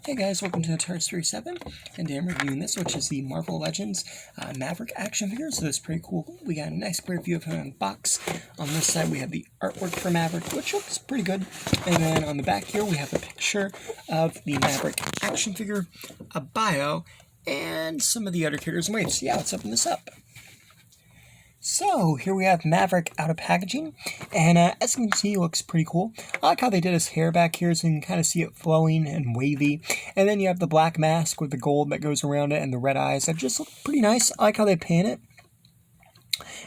Hey guys, welcome to the Tars 37, and today I'm reviewing this, which is the Marvel Legends Maverick action figure. So it's pretty cool. We got a nice clear view of him in the box. On this side we have the artwork for Maverick, which looks pretty good. And then on the back here we have a picture of the Maverick action figure, a bio, and some of the other characters. And wait, so yeah, let's open this up. So, here we have Maverick out of packaging, and as you can see, he looks pretty cool. I like how they did his hair back here, so you can kind of see it flowing and wavy. And then you have the black mask with the gold that goes around it and the red eyes. That just look pretty nice. I like how they paint it.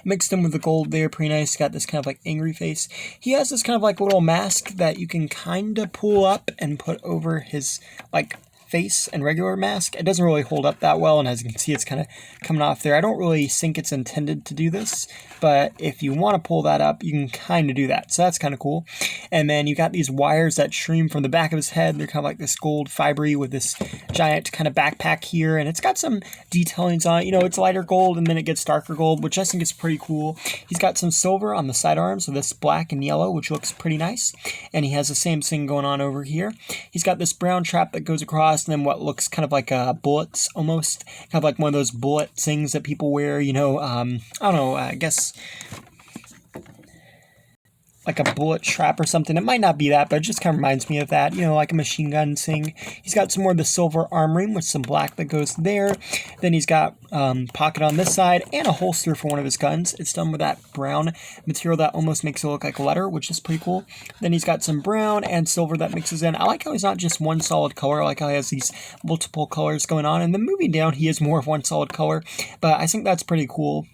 Mixed in with the gold there, pretty nice. Got this kind of like angry face. He has this kind of like little mask that you can kind of pull up and put over his like face and regular mask. It doesn't really hold up that well, and as you can see, it's kind of coming off there. I don't really think it's intended to do this, but if you want to pull that up, you can kind of do that, so that's kind of cool. And then you got these wires that stream from the back of his head. They're kind of like this gold fibery with this giant kind of backpack here, and it's got some detailings on it. You know, it's lighter gold and then it gets darker gold, which I think is pretty cool. He's got some silver on the sidearms, so this black and yellow, which looks pretty nice. And he has the same thing going on over here. He's got this brown trap that goes across, and then what looks kind of like bullets, almost kind of like one of those bullet things that people wear, you know. I don't know, I guess like a bullet trap or something. It might not be that, but it just kind of reminds me of that, you know, like a machine gun thing. He's got some more of the silver armoring with some black that goes there. Then he's got pocket on this side and a holster for one of his guns. It's done with that brown material that almost makes it look like leather, which is pretty cool. Then he's got some brown and silver that mixes in. I like how he's not just one solid color. I like how he has these multiple colors going on. And then moving down, he is more of one solid color, but I think that's pretty cool.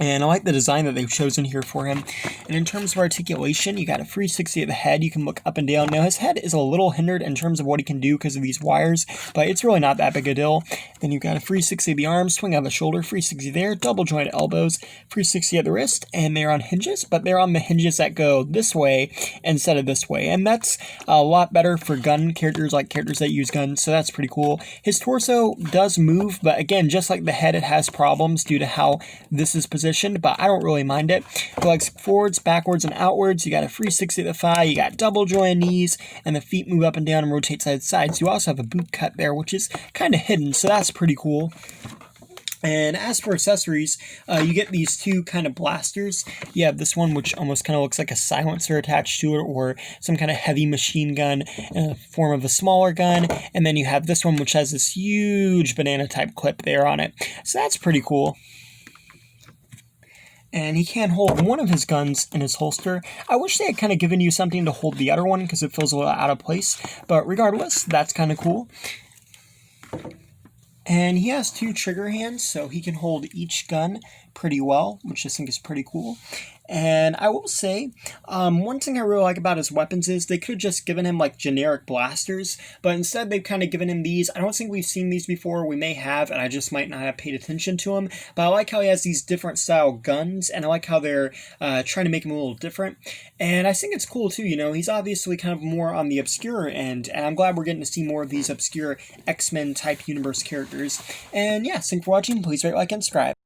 And I like the design that they've chosen here for him. And in terms of articulation, you got a 360 at the head. You can look up and down. Now, his head is a little hindered in terms of what he can do because of these wires, but it's really not that big a deal. Then you've got a 360 of the arms, swing on the shoulder, 360 there, double joint elbows, 360 at the wrist, and they're on hinges, but they're on the hinges that go this way instead of this way. And that's a lot better for gun characters, like characters that use guns, so that's pretty cool. His torso does move, but again, just like the head, it has problems due to how this is positioned, but I don't really mind it. It likes forwards, backwards, and outwards. You got a 360 at the thigh, you got double joint knees, and the feet move up and down and rotate side to side. So you also have a boot cut there, which is kind of hidden, so that's pretty cool. And as for accessories, you get these two kind of blasters. You have this one, which almost kind of looks like a silencer attached to it, or some kind of heavy machine gun in the form of a smaller gun. And then you have this one, which has this huge banana type clip there on it. So that's pretty cool. And he can hold one of his guns in his holster. I wish they had kind of given you something to hold the other one because it feels a little out of place. But regardless, that's kind of cool. And he has two trigger hands, so he can hold each gun pretty well, which I think is pretty cool. And I will say, one thing I really like about his weapons is they could have just given him like generic blasters, but instead they've kind of given him these. I don't think we've seen these before. We may have, and I just might not have paid attention to them. But I like how he has these different style guns, and I like how they're trying to make him a little different. And I think it's cool too, you know, he's obviously kind of more on the obscure end, and I'm glad we're getting to see more of these obscure X-Men type universe characters. And yeah, thanks for watching. Please rate, like, and subscribe.